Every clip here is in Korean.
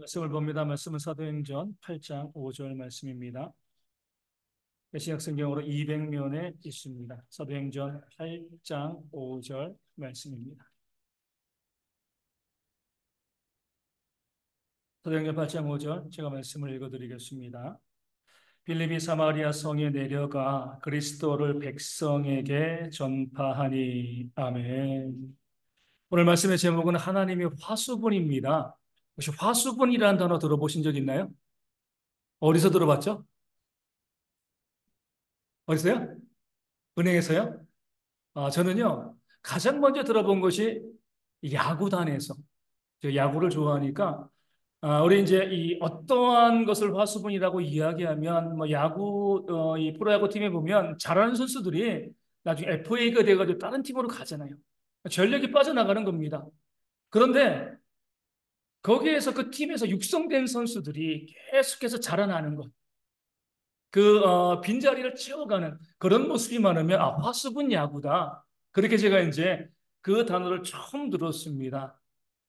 말씀을 봅니다. 말씀은 사도행전 8장 5절 말씀입니다. 메시약 성경으로 200면에 있습니다. 사도행전 8장 5절 말씀입니다. 사도행전 8장 5절 제가 말씀을 읽어드리겠습니다. 빌립이 사마리아 성에 내려가 그리스도를 백성에게 전파하니. 아멘. 오늘 말씀의 제목은 하나님의 화수분입니다. 혹시 화수분이라는 단어 들어보신 적 있나요? 어디서 들어봤죠? 어디서요? 은행에서요? 저는요, 가장 먼저 들어본 것이 야구단에서, 저 야구를 좋아하니까, 우리 이제 이 어떠한 것을 화수분이라고 이야기하면, 뭐 야구, 이 프로야구 팀에 보면 잘하는 선수들이 나중에 FA가 돼가지고 다른 팀으로 가잖아요. 전력이 빠져나가는 겁니다. 그런데 거기에서 그 팀에서 육성된 선수들이 계속해서 자라나는 것, 빈자리를 채워가는 그런 모습이 많으면, 화수분 야구다. 그렇게 제가 이제 그 단어를 처음 들었습니다.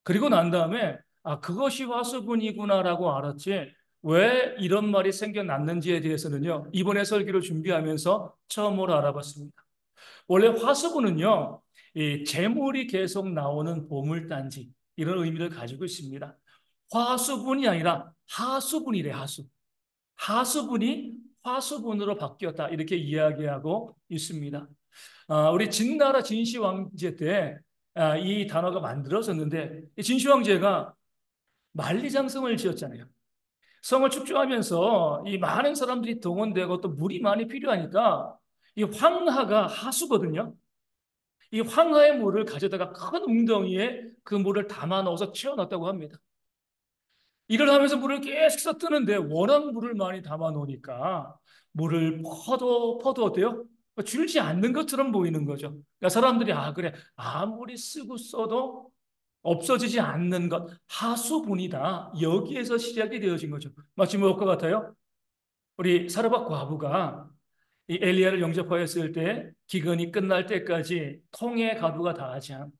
그리고 난 다음에, 그것이 화수분이구나라고 알았지, 왜 이런 말이 생겨났는지에 대해서는요, 이번에 설교를 준비하면서 처음으로 알아봤습니다. 원래 화수분은요, 이 재물이 계속 나오는 보물단지, 이런 의미를 가지고 있습니다. 화수분이 아니라 하수분이래, 하수. 하수분이 화수분으로 바뀌었다. 이렇게 이야기하고 있습니다. 우리 진나라 진시 황제 때 이 단어가 만들어졌는데, 이 진시 황제가 만리장성을 지었잖아요. 성을 축조하면서 이 많은 사람들이 동원되고 또 물이 많이 필요하니까 이 황하가 하수거든요. 이 황하의 물을 가져다가 큰 웅덩이에 그 물을 담아 넣어서 채워놨다고 합니다. 일을 하면서 물을 계속 써뜨는데 워낙 물을 많이 담아 놓으니까 물을 퍼도 어때요? 줄지 않는 것처럼 보이는 거죠. 그러니까 사람들이 그래, 아무리 쓰고 써도 없어지지 않는 것, 하수분이다. 여기에서 시작이 되어진 거죠. 마치 무엇과 같아요? 우리 사르밧 과부가 이 엘리야를 영접하였을 때 기근이 끝날 때까지 통에 가루가 닿지 않고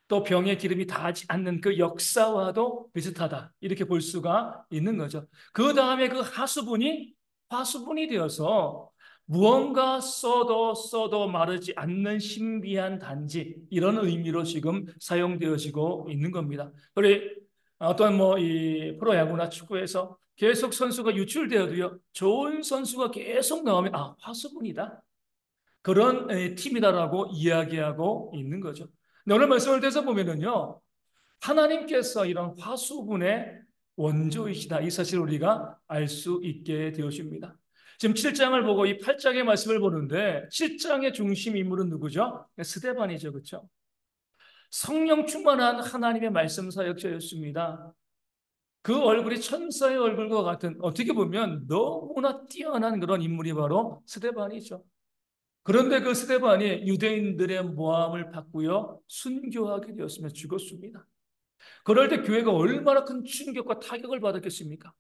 또 병의 기름이 닿지 않는 그 역사와도 비슷하다. 이렇게 볼 수가 있는 거죠. 그 다음에 그 하수분이 화수분이 되어서 무언가 써도 마르지 않는 신비한 단지, 이런 의미로 지금 사용되어지고 있는 겁니다. 우리 어떤 뭐 이 프로야구나 축구에서 계속 선수가 유출되어도요, 좋은 선수가 계속 나오면 화수분이다. 그런 팀이다라고 이야기하고 있는 거죠. 근데 오늘 말씀을 대해서 보면은요, 하나님께서 이런 화수분의 원조이시다. 이 사실을 우리가 알 수 있게 되어집니다. 지금 7장을 보고 이 8장의 말씀을 보는데 7장의 중심 인물은 누구죠? 스데반이죠. 그렇죠? 성령 충만한 하나님의 말씀 사역자였습니다. 그 얼굴이 천사의 얼굴과 같은, 어떻게 보면 너무나 뛰어난 그런 인물이 바로 스데반이죠. 그런데 그 스데반이 유대인들의 모함을 받고요, 순교하게 되었으며 죽었습니다. 그럴 때 교회가 얼마나 큰 충격과 타격을 받았겠습니까?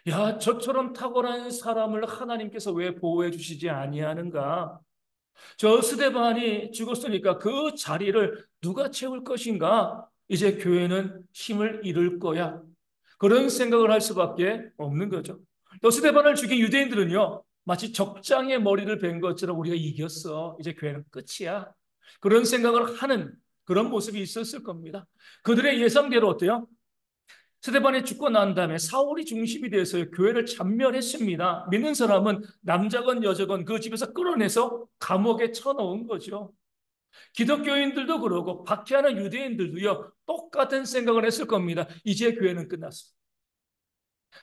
야, 저처럼 탁월한 사람을 하나님께서 왜 보호해 주시지 아니하는가? 저 스데반이 죽었으니까 그 자리를 누가 채울 것인가? 이제 교회는 힘을 잃을 거야. 그런 생각을 할 수밖에 없는 거죠. 또 스데반을 죽인 유대인들은요, 마치 적장의 머리를 벤 것처럼 우리가 이겼어. 이제 교회는 끝이야. 그런 생각을 하는 그런 모습이 있었을 겁니다. 그들의 예상대로 어때요? 스데반이 죽고 난 다음에 사울이 중심이 돼서 교회를 참멸했습니다. 믿는 사람은 남자건 여자건 그 집에서 끌어내서 감옥에 쳐넣은 거죠. 기독교인들도 그러고 박해하는 유대인들도요, 똑같은 생각을 했을 겁니다. 이제 교회는 끝났어.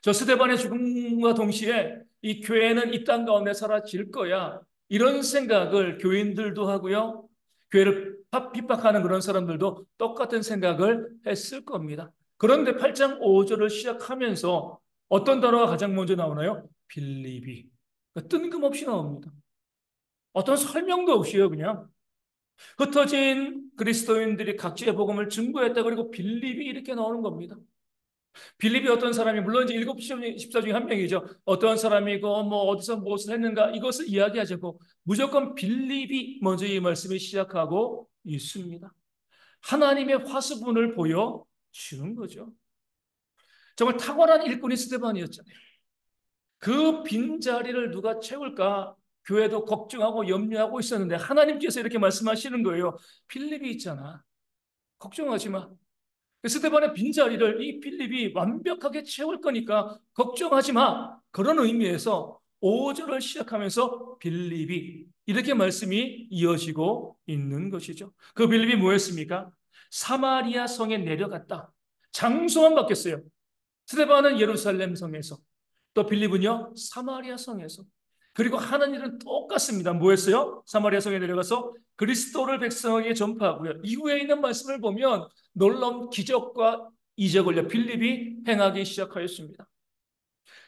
저 스데반의 죽음과 동시에 이 교회는 이 땅 가운데 사라질 거야. 이런 생각을 교인들도 하고요, 교회를 핍박하는 그런 사람들도 똑같은 생각을 했을 겁니다. 그런데 8장 5절을 시작하면서 어떤 단어가 가장 먼저 나오나요? 빌립이. 뜬금없이 나옵니다. 어떤 설명도 없이요, 그냥. 흩어진 그리스도인들이 각지의 복음을 증거했다. 그리고 빌립이 이렇게 나오는 겁니다. 빌립이 어떤 사람이, 물론 이제 일곱 십사 중에 한 명이죠. 어떤 사람이고 뭐 어디서 무엇을 했는가 이것을 이야기하자고 무조건 빌립이 먼저 이 말씀을 시작하고 있습니다. 하나님의 화수분을 보여 주는 거죠. 정말 탁월한 일꾼이 스데반이었잖아요. 그 빈자리를 누가 채울까 교회도 걱정하고 염려하고 있었는데 하나님께서 이렇게 말씀하시는 거예요. 필립이 있잖아. 걱정하지 마. 스데반의 빈자리를 이 필립이 완벽하게 채울 거니까 걱정하지 마. 그런 의미에서 5절을 시작하면서 빌립이 이렇게 말씀이 이어지고 있는 것이죠. 그 빌립이 뭐였습니까? 사마리아 성에 내려갔다. 장소만 바뀌었어요. 스데반은 예루살렘 성에서, 또 빌립은요 사마리아 성에서. 그리고 하는 일은 똑같습니다. 뭐였어요? 사마리아 성에 내려가서 그리스도를 백성에게 전파하고요. 이후에 있는 말씀을 보면 놀라운 기적과 이적을 빌립이 행하기 시작하였습니다.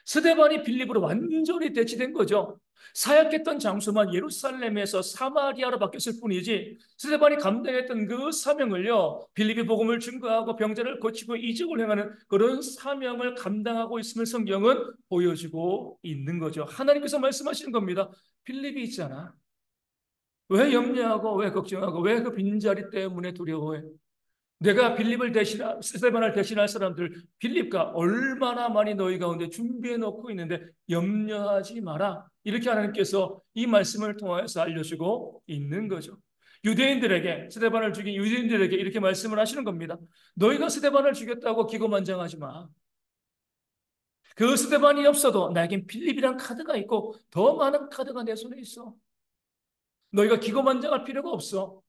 스데반이 빌립으로 완전히 대치된 거죠. 사역했던 장소만 예루살렘에서 사마리아로 바뀌었을 뿐이지 스데반이 감당했던 그 사명을요 빌립이 복음을 증거하고 병자를 고치고 이적을 행하는 그런 사명을 감당하고 있음을 성경은 보여주고 있는 거죠. 하나님께서 말씀하시는 겁니다. 빌립이 있잖아. 왜 염려하고 왜 걱정하고 왜 그 빈자리 때문에 두려워해? 내가 빌립을 대신할, 스데반을 대신할 사람들, 빌립과 얼마나 많이 너희 가운데 준비해 놓고 있는데 염려하지 마라. 이렇게 하나님께서 이 말씀을 통하여서 알려주고 있는 거죠. 유대인들에게, 스데반을 죽인 유대인들에게 이렇게 말씀을 하시는 겁니다. 너희가 스데반을 죽였다고 기고만장하지 마. 그 스데반이 없어도 나에겐 빌립이란 카드가 있고 더 많은 카드가 내 손에 있어. 너희가 기고만장할 필요가 없어.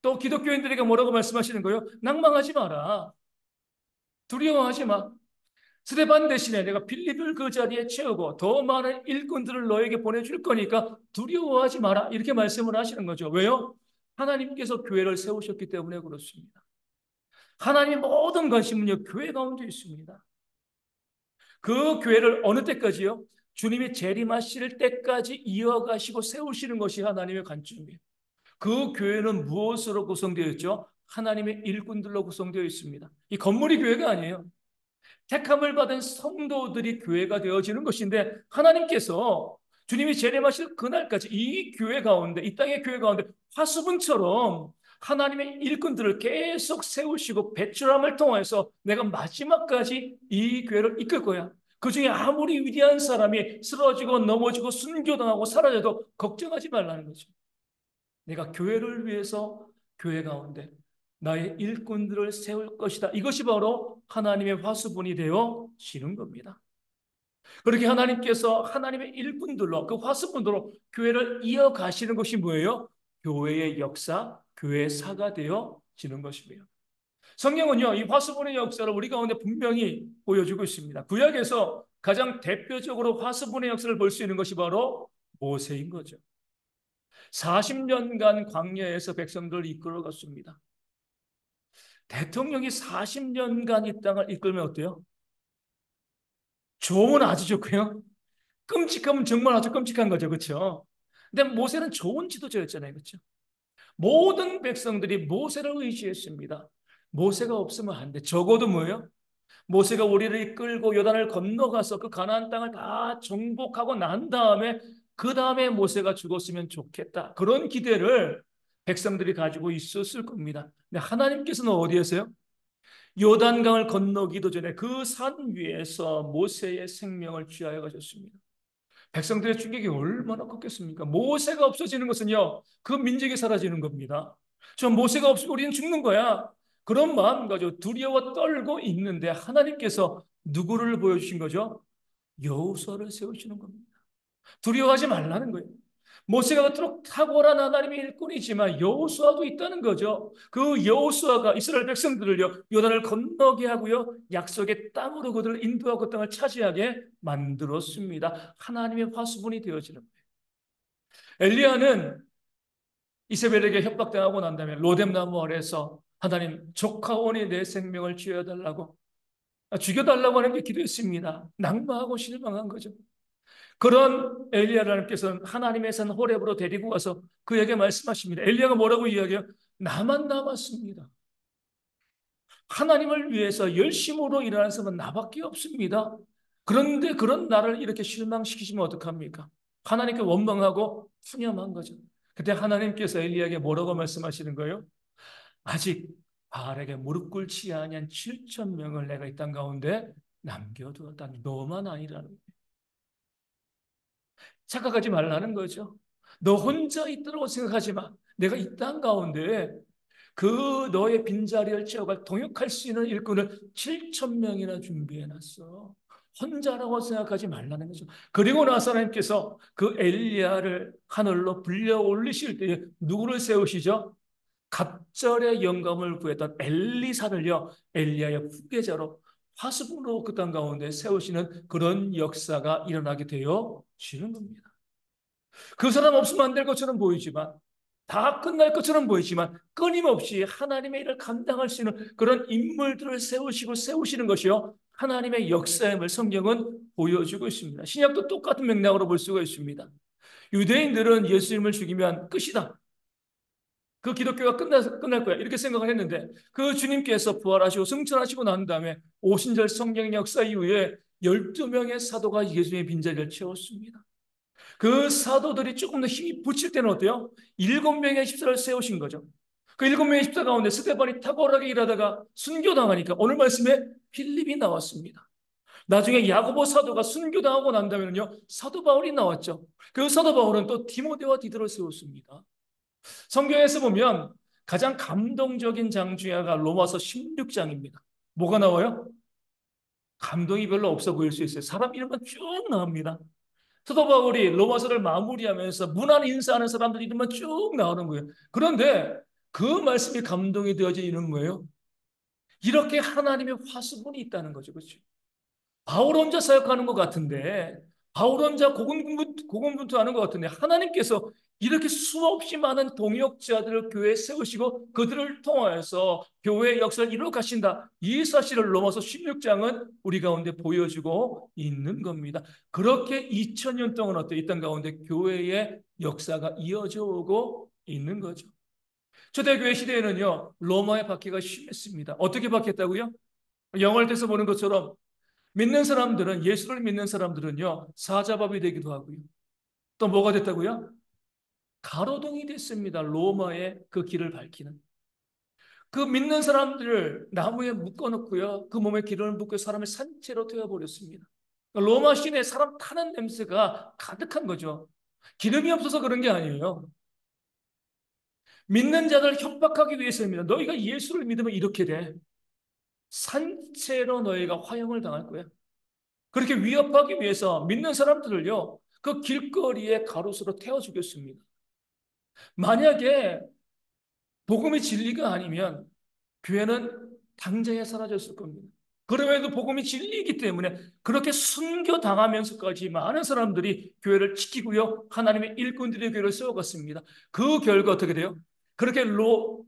또 기독교인들에게 뭐라고 말씀하시는 거예요? 낭망하지 마라. 두려워하지 마. 스데반 대신에 내가 빌립을 그 자리에 채우고 더 많은 일꾼들을 너에게 보내줄 거니까 두려워하지 마라. 이렇게 말씀을 하시는 거죠. 왜요? 하나님께서 교회를 세우셨기 때문에 그렇습니다. 하나님의 모든 관심은요, 교회 가운데 있습니다. 그 교회를 어느 때까지요? 주님이 재림하실 때까지 이어가시고 세우시는 것이 하나님의 관점이에요. 그 교회는 무엇으로 구성되어 있죠? 하나님의 일꾼들로 구성되어 있습니다. 이 건물이 교회가 아니에요. 택함을 받은 성도들이 교회가 되어지는 것인데 하나님께서 주님이 재림하실 그날까지 이 교회 가운데, 이 땅의 교회 가운데 화수분처럼 하나님의 일꾼들을 계속 세우시고 배출함을 통해서 내가 마지막까지 이 교회를 이끌 거야. 그 중에 아무리 위대한 사람이 쓰러지고 넘어지고 순교당하고 사라져도 걱정하지 말라는 거죠. 내가 교회를 위해서 교회 가운데 나의 일꾼들을 세울 것이다. 이것이 바로 하나님의 화수분이 되어 지는 겁니다. 그렇게 하나님께서 하나님의 일꾼들로 그 화수분으로 교회를 이어가시는 것이 뭐예요? 교회의 역사, 교회의 사가 되어 지는 것입니다. 성경은요, 이 화수분의 역사를 우리 가운데 분명히 보여주고 있습니다. 구약에서 가장 대표적으로 화수분의 역사를 볼 수 있는 것이 바로 모세인 거죠. 40년간 광야에서 백성들을 이끌어갔습니다. 대통령이 40년간 이 땅을 이끌면 어때요? 좋으면 아주 좋고요. 끔찍하면 정말 아주 끔찍한 거죠. 그렇죠? 근데 모세는 좋은 지도자였잖아요. 그렇죠? 모든 백성들이 모세를 의지했습니다. 모세가 없으면 안 돼. 적어도 뭐예요? 모세가 우리를 이끌고 요단을 건너가서 그 가나안 땅을 다 정복하고 난 다음에 그 다음에 모세가 죽었으면 좋겠다. 그런 기대를 백성들이 가지고 있었을 겁니다. 근데 하나님께서는 어디에서요? 요단강을 건너기도 전에 그 산 위에서 모세의 생명을 취하여 가셨습니다. 백성들의 충격이 얼마나 컸겠습니까? 모세가 없어지는 것은요, 그 민족이 사라지는 겁니다. 저 모세가 없으면 우리는 죽는 거야. 그런 마음 가지고 두려워 떨고 있는데 하나님께서 누구를 보여주신 거죠? 여호수아를 세우시는 겁니다. 두려워하지 말라는 거예요. 모세가 그토록 탁월한 하나님의 일꾼이지만 여호수아도 있다는 거죠. 그 여호수아가 이스라엘 백성들을요 요단을 건너게 하고요 약속의 땅으로 그들을 인도하고 그 땅을 차지하게 만들었습니다. 하나님의 화수분이 되어지는 거예요. 엘리야는 이세벨에게 협박당하고 난 다음에 로뎀나무 아래에서 하나님 조카원이 내 생명을 쥐어달라고 죽여달라고 하는 게 기도했습니다. 낙마하고 실망한 거죠. 그런 엘리야를 하나님께서는 하나님의 산 호렙으로 데리고 가서 그에게 말씀하십니다. 엘리야가 뭐라고 이야기해요? 나만 남았습니다. 하나님을 위해서 열심으로 일하는 사람은 나밖에 없습니다. 그런데 그런 나를 이렇게 실망시키시면 어떡합니까? 하나님께 원망하고 푸념한 거죠. 그때 하나님께서 엘리야에게 뭐라고 말씀하시는 거예요? 아직 바알에게 무릎 꿇지 아니한 7천 명을 내가 이 땅 가운데 남겨두었다. 너만 아니라는 거예요. 착각하지 말라는 거죠. 너 혼자 있다고 생각하지 마. 내가 이 땅 가운데 그 너의 빈자리를 채워갈 동역할 수 있는 일꾼을 7천 명이나 준비해놨어. 혼자라고 생각하지 말라는 거죠. 그리고 나서 하나님께서 그 엘리야를 하늘로 불려 올리실 때에 누구를 세우시죠? 갑절의 영감을 구했던 엘리사를요, 엘리야의 후계자로 화습으로 그 땅 가운데 세우시는 그런 역사가 일어나게 되어지는 겁니다. 그 사람 없으면 안 될 것처럼 보이지만, 다 끝날 것처럼 보이지만, 끊임없이 하나님의 일을 감당할 수 있는 그런 인물들을 세우시는 것이요, 하나님의 역사임을 성경은 보여주고 있습니다. 신약도 똑같은 맥락으로 볼 수가 있습니다. 유대인들은 예수님을 죽이면 끝이다. 그 기독교가 끝날 거야. 이렇게 생각을 했는데 그 주님께서 부활하시고 승천하시고 난 다음에 오순절 성경 역사 이후에 12명의 사도가 예수님의 빈자리를 채웠습니다. 그 사도들이 조금 더 힘이 붙일 때는 어때요? 7명의 집사를 세우신 거죠. 그 7명의 집사 가운데 스데반이 탁월하게 일하다가 순교당하니까 오늘 말씀에 필립이 나왔습니다. 나중에 야고보 사도가 순교당하고 난 다음에는요, 사도 바울이 나왔죠. 그 사도 바울은 또 디모데와 디도를 세웠습니다. 성경에서 보면 가장 감동적인 장 중에 하나가 로마서 16장입니다. 뭐가 나와요? 감동이 별로 없어 보일 수 있어요. 사람 이름만 쭉 나옵니다. 사도 바울이 로마서를 마무리하면서 문안 인사하는 사람들 이름만 쭉 나오는 거예요. 그런데 그 말씀이 감동이 되어지는 거예요. 이렇게 하나님의 화수분이 있다는 거죠. 그렇죠? 바울 혼자 사역하는 것 같은데, 바울 혼자 고군분투하는 것 같은데, 하나님께서 이렇게 수없이 많은 동역자들을 교회에 세우시고 그들을 통하여서 교회의 역사를 이루어 가신다. 이 사실을 로마서 16장은 우리 가운데 보여주고 있는 겁니다. 그렇게 2000년 동안 이 땅 가운데 교회의 역사가 이어져 오고 있는 거죠. 초대교회 시대에는요, 로마의 박해가 심했습니다. 어떻게 박했다고요? 영화를 통해서 보는 것처럼 믿는 사람들은, 예수를 믿는 사람들은요, 사자밥이 되기도 하고요. 또 뭐가 됐다고요? 가로등이 됐습니다. 로마의 그 길을 밝히는. 그 믿는 사람들을 나무에 묶어놓고요. 그 몸에 기름을 붓고 사람을 산채로 태워버렸습니다. 로마 시내에 사람 타는 냄새가 가득한 거죠. 기름이 없어서 그런 게 아니에요. 믿는 자들을 협박하기 위해서입니다. 너희가 예수를 믿으면 이렇게 돼. 산채로 너희가 화형을 당할 거야. 그렇게 위협하기 위해서 믿는 사람들을요, 그 길거리에 가로수로 태워 죽였습니다. 만약에 복음이 진리가 아니면 교회는 당장에 사라졌을 겁니다. 그럼에도 복음이 진리이기 때문에 그렇게 순교당하면서까지 많은 사람들이 교회를 지키고요, 하나님의 일꾼들이 교회를 세워갔습니다. 그 결과 어떻게 돼요? 그렇게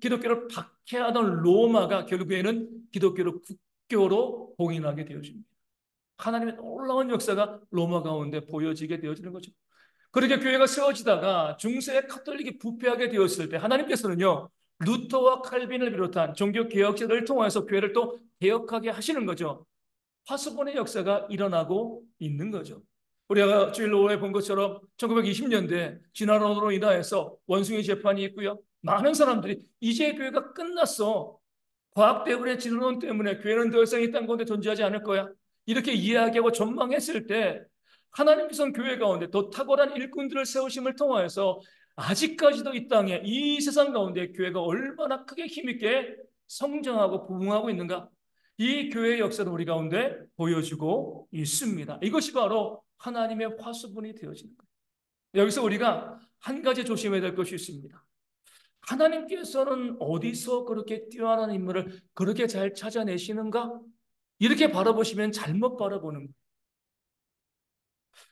기독교를 박해하던 로마가 결국에는 기독교를 국교로 봉인하게 되어집니다. 하나님의 놀라운 역사가 로마 가운데 보여지게 되어지는 거죠. 그렇게 교회가 세워지다가 중세의 카톨릭이 부패하게 되었을 때 하나님께서는요, 루터와 칼빈을 비롯한 종교 개혁자들을 통해서 교회를 또 개혁하게 하시는 거죠. 화수분의 역사가 일어나고 있는 거죠. 우리가 주일로 오래 본 것처럼 1920년대 진화론으로 인하여서 원숭이 재판이 있고요. 많은 사람들이 이제 교회가 끝났어. 과학 때문에 진화론 때문에 교회는 더 이상 이 땅 가운데 존재하지 않을 거야. 이렇게 이야기하고 전망했을 때 하나님께서는 교회 가운데 더 탁월한 일꾼들을 세우심을 통하여서 아직까지도 이 땅에 이 세상 가운데 교회가 얼마나 크게 힘있게 성장하고 부흥하고 있는가, 이 교회의 역사를 우리 가운데 보여주고 있습니다. 이것이 바로 하나님의 화수분이 되어지는 거예요. 여기서 우리가 한 가지 조심해야 될 것이 있습니다. 하나님께서는 어디서 그렇게 뛰어난 인물을 그렇게 잘 찾아내시는가? 이렇게 바라보시면 잘못 바라보는 거예요.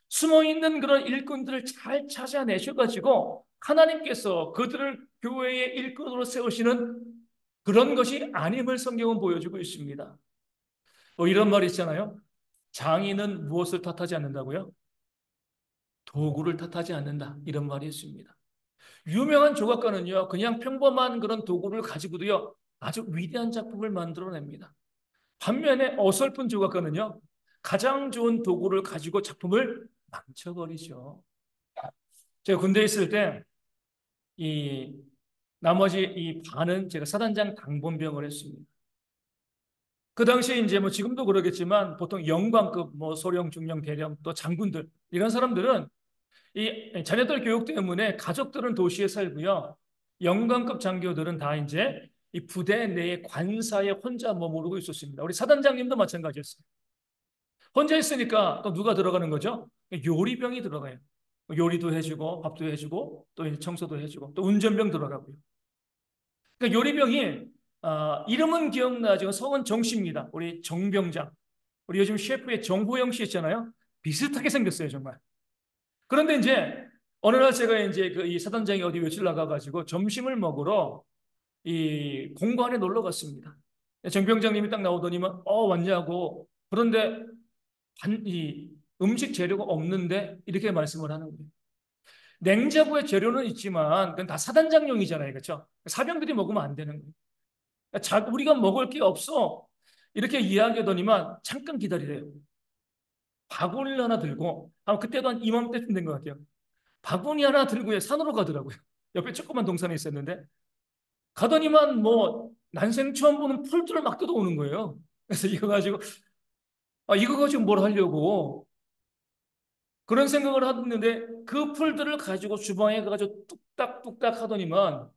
숨어있는 그런 일꾼들을 잘 찾아내셔가지고 하나님께서 그들을 교회의 일꾼으로 세우시는 그런 것이 아님을 성경은 보여주고 있습니다. 뭐 이런 말이 있잖아요. 장인은 무엇을 탓하지 않는다고요? 도구를 탓하지 않는다. 이런 말이 있습니다. 유명한 조각가는요, 그냥 평범한 그런 도구를 가지고도요, 아주 위대한 작품을 만들어냅니다. 반면에 어설픈 조각가는요, 가장 좋은 도구를 가지고 작품을 망쳐버리죠. 제가 군대에 있을 때, 이, 나머지 이 반은 제가 사단장 당번병을 했습니다. 그 당시에 이제 뭐 지금도 그러겠지만 보통 영광급 뭐 소령, 중령, 대령 또 장군들 이런 사람들은 이 자녀들 교육 때문에 가족들은 도시에 살고요. 영광급 장교들은 다 이제 이 부대 내의 관사에 혼자 머무르고 있었습니다. 우리 사단장님도 마찬가지였어요. 혼자 있으니까 또 누가 들어가는 거죠? 요리병이 들어가요. 요리도 해주고 밥도 해주고 또 이제 청소도 해주고 또 운전병 들어가고요. 그러니까 요리병이 이름은 기억나지만 성은 정씨입니다. 우리 정병장. 우리 요즘 셰프의 정호영 씨 있잖아요. 비슷하게 생겼어요, 정말. 그런데 이제 어느 날 제가 이제 그 이 사단장이 어디 외출 나가가지고 점심을 먹으러 이 공관에 놀러 갔습니다. 정병장님이 딱 나오더니만 왔냐고. 그런데 이 음식 재료가 없는데 이렇게 말씀을 하는 거예요. 냉장고에 재료는 있지만 그건 다 사단장용이잖아요, 그렇죠? 사병들이 먹으면 안 되는 거예요. 우리가 먹을 게 없어. 이렇게 이야기하더니만 잠깐 기다리래요. 바구니를 하나 들고, 그때도 한 이맘때쯤 된 것 같아요. 바구니 하나 들고 산으로 가더라고요. 옆에 조그만 동산에 있었는데. 가더니만 뭐, 난생 처음 보는 풀들을 막 뜯어오는 거예요. 그래서 이거 가지고 뭘 하려고. 그런 생각을 하는데 그 풀들을 가지고 주방에 가가지고 뚝딱뚝딱 하더니만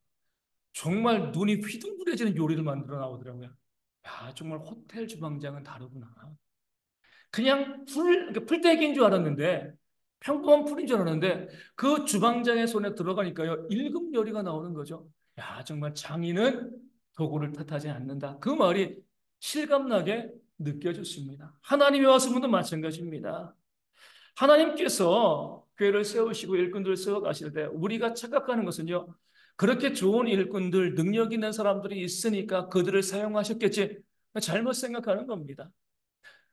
정말 눈이 휘둥그레지는 요리를 만들어 나오더라고요. 야, 정말 호텔 주방장은 다르구나. 그냥 풀떼기인 줄 알았는데, 평범한 풀인 줄 알았는데, 그 주방장의 손에 들어가니까요, 일급 요리가 나오는 거죠. 야, 정말 장인은 도구를 탓하지 않는다. 그 말이 실감나게 느껴졌습니다. 하나님의 말씀도 마찬가지입니다. 하나님께서 교회를 세우시고 일꾼들을 세워 가실 때 우리가 착각하는 것은요, 그렇게 좋은 일꾼들, 능력 있는 사람들이 있으니까 그들을 사용하셨겠지. 잘못 생각하는 겁니다.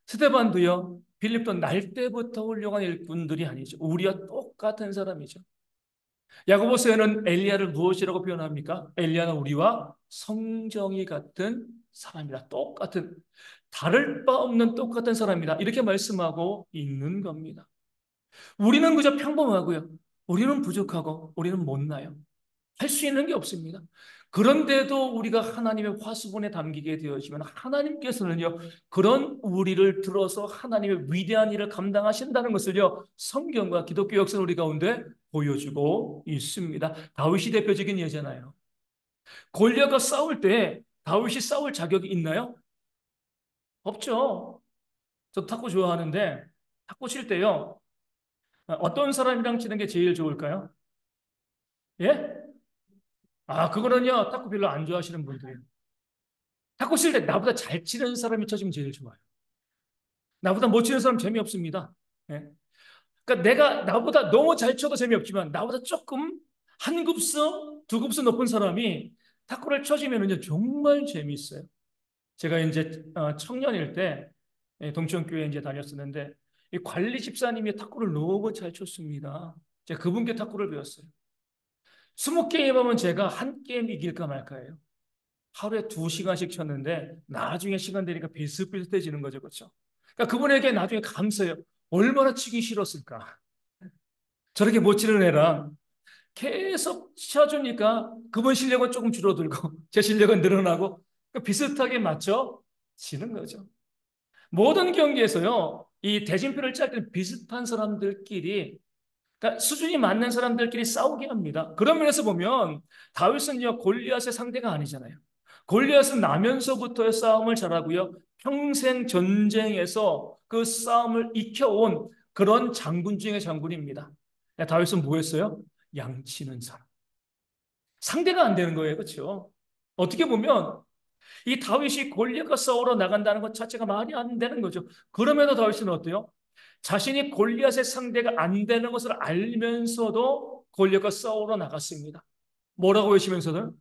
스테반도요, 빌립도 날 때부터 훌륭한 일꾼들이 아니죠. 우리와 똑같은 사람이죠. 야고보서에는 엘리야를 무엇이라고 표현합니까? 엘리야는 우리와 성정이 같은 사람이다. 똑같은, 다를 바 없는 똑같은 사람이다. 이렇게 말씀하고 있는 겁니다. 우리는 그저 평범하고요. 우리는 부족하고 우리는 못나요. 할 수 있는 게 없습니다. 그런데도 우리가 하나님의 화수분에 담기게 되어지면 하나님께서는요, 그런 우리를 들어서 하나님의 위대한 일을 감당하신다는 것을요, 성경과 기독교 역사 우리 가운데 보여주고 있습니다. 다윗이 대표적인 예잖아요. 골리앗과 싸울 때 다윗이 싸울 자격이 있나요? 없죠. 저 탁구 좋아하는데 탁구 칠 때요, 어떤 사람이랑 치는 게 제일 좋을까요? 예? 그거는요, 탁구 별로 안 좋아하시는 분들이에요. 탁구 칠 때 나보다 잘 치는 사람이 쳐주면 제일 좋아요. 나보다 못 치는 사람 재미없습니다. 예. 그러니까 내가 나보다 너무 잘 쳐도 재미없지만 나보다 조금 한 급수, 두 급수 높은 사람이 탁구를 쳐주면 정말 재미있어요. 제가 이제 청년일 때 동천교회 이제 다녔었는데 이 관리 집사님이 탁구를 너무 잘 쳤습니다. 제가 그분께 탁구를 배웠어요. 20게임 하면 제가 한 게임 이길까 말까예요. 하루에 2시간씩 쳤는데 나중에 시간 되니까 비슷비슷해지는 거죠. 그렇죠? 그러니까 그분에게 나중에 감사해요. 얼마나 치기 싫었을까. 저렇게 못 치는 애랑 계속 쳐주니까 그분 실력은 조금 줄어들고 제 실력은 늘어나고 비슷하게 맞춰 지는 거죠. 모든 경기에서요. 이 대진표를 짤 때는 비슷한 사람들끼리, 그러니까 수준이 맞는 사람들끼리 싸우게 합니다. 그런 면에서 보면 다윗은요, 골리앗의 상대가 아니잖아요. 골리앗은 나면서부터의 싸움을 잘하고요. 평생 전쟁에서 그 싸움을 익혀온 그런 장군 중의 장군입니다. 다윗은 뭐였어요? 양치는 사람. 상대가 안 되는 거예요. 그렇죠? 어떻게 보면 이 다윗이 골리앗과 싸우러 나간다는 것 자체가 말이 안 되는 거죠. 그럼에도 다윗은 어때요? 자신이 골리앗의 상대가 안 되는 것을 알면서도 골리앗과 싸우러 나갔습니다. 뭐라고 외치면서는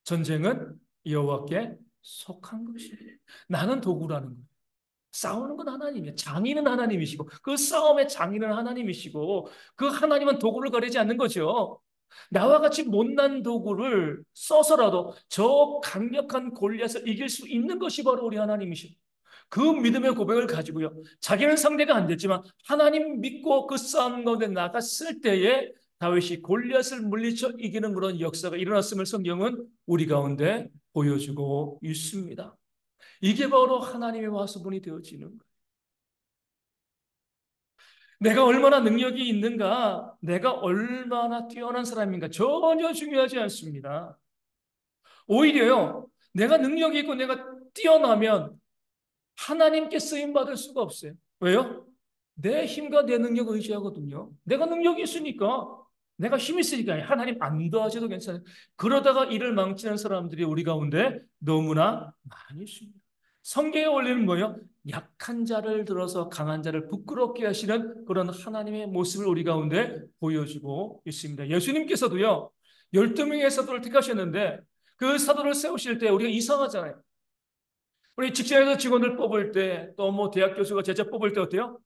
전쟁은 여호와께 속한 것이. 나는 도구라는 거예요. 싸우는 건 하나님이에요. 장인은 하나님이시고 그 싸움의 장인은 하나님이시고 그 하나님은 도구를 가리지 않는 거죠. 나와 같이 못난 도구를 써서라도 저 강력한 골리앗을 이길 수 있는 것이 바로 우리 하나님이시고 그 믿음의 고백을 가지고요. 자기는 상대가 안 됐지만 하나님 믿고 그 싸움 가운데 나갔을 때에 다윗이 골리앗을 물리쳐 이기는 그런 역사가 일어났음을 성경은 우리 가운데 보여주고 있습니다. 이게 바로 하나님의 화수분이 되어지는 거예요. 내가 얼마나 능력이 있는가, 내가 얼마나 뛰어난 사람인가 전혀 중요하지 않습니다. 오히려요, 내가 능력이 있고 내가 뛰어나면 하나님께 쓰임 받을 수가 없어요. 왜요? 내 힘과 내 능력 의지하거든요. 내가 능력이 있으니까, 내가 힘이 있으니까 하나님 안 도와줘도 괜찮아요. 그러다가 일을 망치는 사람들이 우리 가운데 너무나 많이 있습니다. 성경의 원리는 뭐예요? 약한 자를 들어서 강한 자를 부끄럽게 하시는 그런 하나님의 모습을 우리 가운데 보여주고 있습니다. 예수님께서도요, 12명의 사도를 택하셨는데 그 사도를 세우실 때 우리가 이상하잖아요. 우리 직장에서 직원을 뽑을 때, 또 뭐 대학 교수가 제자 뽑을 때 어때요?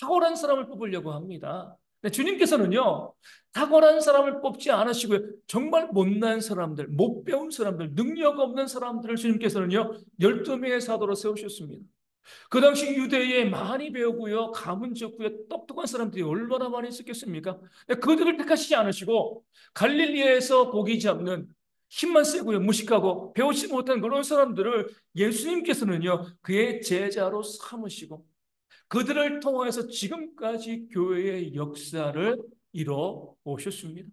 탁월한 사람을 뽑으려고 합니다. 근데 주님께서는요, 탁월한 사람을 뽑지 않으시고요, 정말 못난 사람들, 못 배운 사람들, 능력 없는 사람들을 주님께서는요, 12명의 사도로 세우셨습니다. 그 당시 유대에 많이 배우고요, 가문 좋고요, 똑똑한 사람들이 얼마나 많이 있었겠습니까? 근데 그들을 택하시지 않으시고 갈릴리에서 고기 잡는 힘만 세고요, 무식하고 배우지 못한 그런 사람들을 예수님께서는요, 그의 제자로 삼으시고 그들을 통해서 지금까지 교회의 역사를 이뤄 오셨습니다.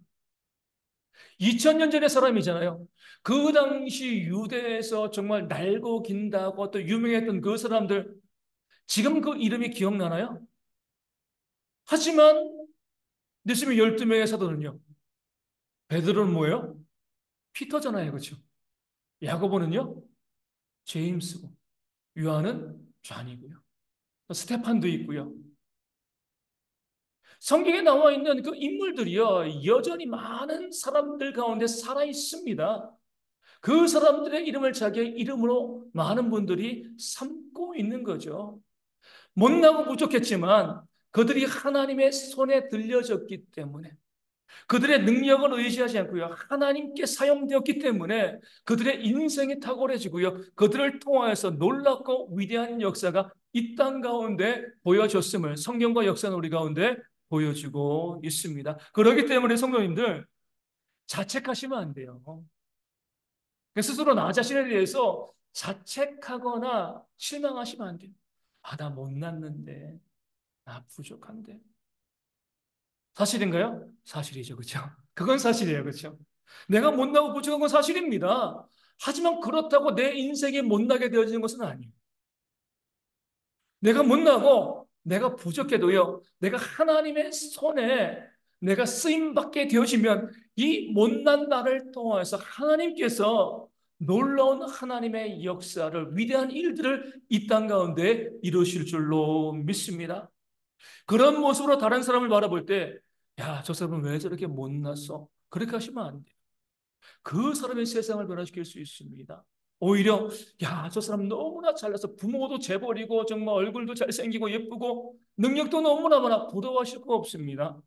2000년 전의 사람이잖아요. 그 당시 유대에서 정말 날고 긴다고 또 유명했던 그 사람들, 지금 그 이름이 기억나나요? 하지만 예수님의 12명의 사도는요. 베드로는 뭐예요? 피터잖아요. 그렇죠? 야고보는요. 제임스고 요한은 존이고요. 스테판도 있고요. 성경에 나와 있는 그 인물들이요. 여전히 많은 사람들 가운데 살아 있습니다. 그 사람들의 이름을 자기의 이름으로 많은 분들이 삼고 있는 거죠. 못나고 부족했지만 그들이 하나님의 손에 들려졌기 때문에 그들의 능력을 의지하지 않고요. 하나님께 사용되었기 때문에 그들의 인생이 탁월해지고요. 그들을 통하여서 놀랍고 위대한 역사가 이 땅 가운데 보여졌음을 성경과 역사는 우리 가운데 보여주고 있습니다. 그렇기 때문에 성도님들 자책하시면 안 돼요. 스스로 나 자신에 대해서 자책하거나 실망하시면 안 돼요. 아, 나 못났는데, 나 부족한데. 사실인가요? 사실이죠. 그렇죠? 그건 사실이에요. 그렇죠? 내가 못나고 부족한 건 사실입니다. 하지만 그렇다고 내 인생이 못나게 되어지는 것은 아니에요. 내가 못나고 내가 부족해도요. 내가 하나님의 손에 내가 쓰임받게 되어지면 이 못난 나를 통해서 하나님께서 놀라운 하나님의 역사를 위대한 일들을 이 땅 가운데 이루실 줄로 믿습니다. 그런 모습으로 다른 사람을 바라볼 때, 야, 저 사람은 왜 저렇게 못났어? 그렇게 하시면 안 돼요. 그 사람의 세상을 변화시킬 수 있습니다. 오히려, 야, 저 사람 너무나 잘나서 부모도 재벌이고, 정말 얼굴도 잘생기고, 예쁘고, 능력도 너무나 많아. 부러워하실 거 없습니다.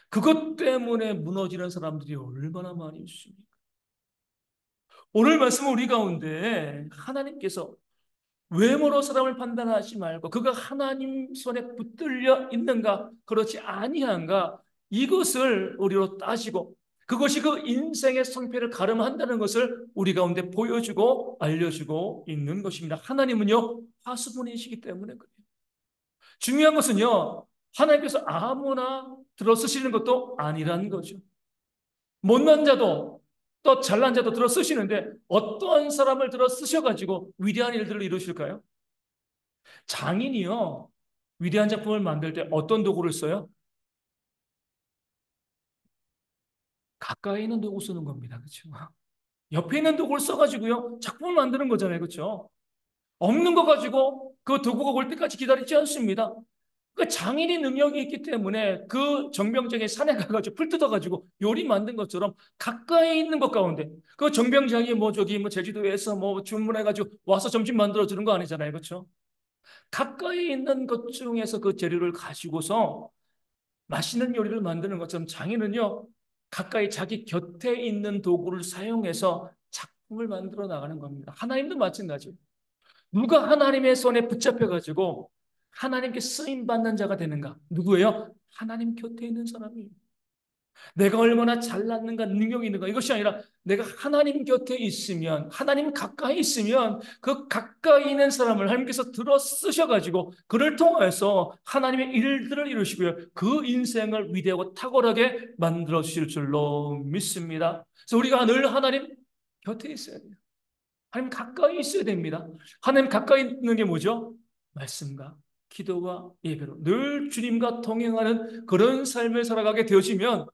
그것 때문에 무너지는 사람들이 얼마나 많이 있습니까? 오늘 말씀은 우리 가운데 하나님께서 외모로 사람을 판단하지 말고 그가 하나님 손에 붙들려 있는가 그렇지 아니한가 이것을 우리로 따지고 그것이 그 인생의 성패를 가름한다는 것을 우리 가운데 보여주고 알려주고 있는 것입니다. 하나님은요 화수분이시기 때문에 그래요. 중요한 것은요 하나님께서 아무나 들어 쓰시는 것도 아니라는 거죠. 못난 자도 또 잘난 자도 들어 쓰시는데 어떠한 사람을 들어 쓰셔가지고 위대한 일들을 이루실까요? 장인이요. 위대한 작품을 만들 때 어떤 도구를 써요? 가까이 있는 도구 쓰는 겁니다. 그렇죠? 옆에 있는 도구를 써가지고요. 작품을 만드는 거잖아요. 그렇죠? 없는 거 가지고 그 도구가 올 때까지 기다리지 않습니다. 그 장인이 능력이 있기 때문에 그 정병장이 산에 가가지고 풀 뜯어가지고 요리 만든 것처럼 가까이 있는 것 가운데 그 정병장이 뭐 저기 뭐 제주도에서 뭐 주문해가지고 와서 점심 만들어 주는 거 아니잖아요. 그렇죠? 가까이 있는 것 중에서 그 재료를 가지고서 맛있는 요리를 만드는 것처럼 장인은요, 가까이 자기 곁에 있는 도구를 사용해서 작품을 만들어 나가는 겁니다. 하나님도 마찬가지예요. 누가 하나님의 손에 붙잡혀가지고 하나님께 쓰임받는 자가 되는가? 누구예요? 하나님 곁에 있는 사람이에요. 내가 얼마나 잘났는가, 능력이 있는가, 이것이 아니라 내가 하나님 곁에 있으면, 하나님 가까이 있으면 그 가까이 있는 사람을 하나님께서 들어 쓰셔가지고 그를 통해서 하나님의 일들을 이루시고요, 그 인생을 위대하고 탁월하게 만들어 주실 줄로 믿습니다. 그래서 우리가 늘 하나님 곁에 있어야 돼요. 하나님 가까이 있어야 됩니다. 하나님 가까이 있는 게 뭐죠? 말씀과 기도와 예배로 늘 주님과 동행하는 그런 삶을 살아가게 되어지면,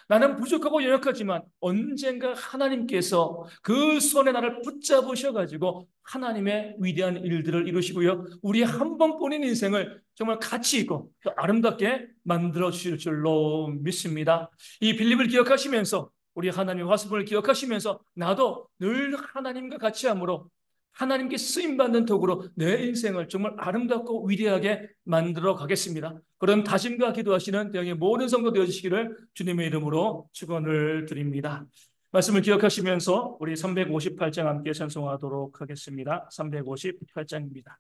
나는 부족하고 연약하지만 언젠가 하나님께서 그 손에 나를 붙잡으셔가지고 하나님의 위대한 일들을 이루시고요, 우리의 한 번뿐인 인생을 정말 가치 있고 또 아름답게 만들어 주실 줄로 믿습니다. 이 빌립을 기억하시면서, 우리 하나님의 화습을 기억하시면서, 나도 늘 하나님과 같이 함으로 하나님께 쓰임받는 도구로 내 인생을 정말 아름답고 위대하게 만들어 가겠습니다. 그런 다짐과 기도하시는 대형의 모든 성도 되어주시기를 주님의 이름으로 축원을 드립니다. 말씀을 기억하시면서 우리 358장 함께 찬송하도록 하겠습니다. 358장입니다.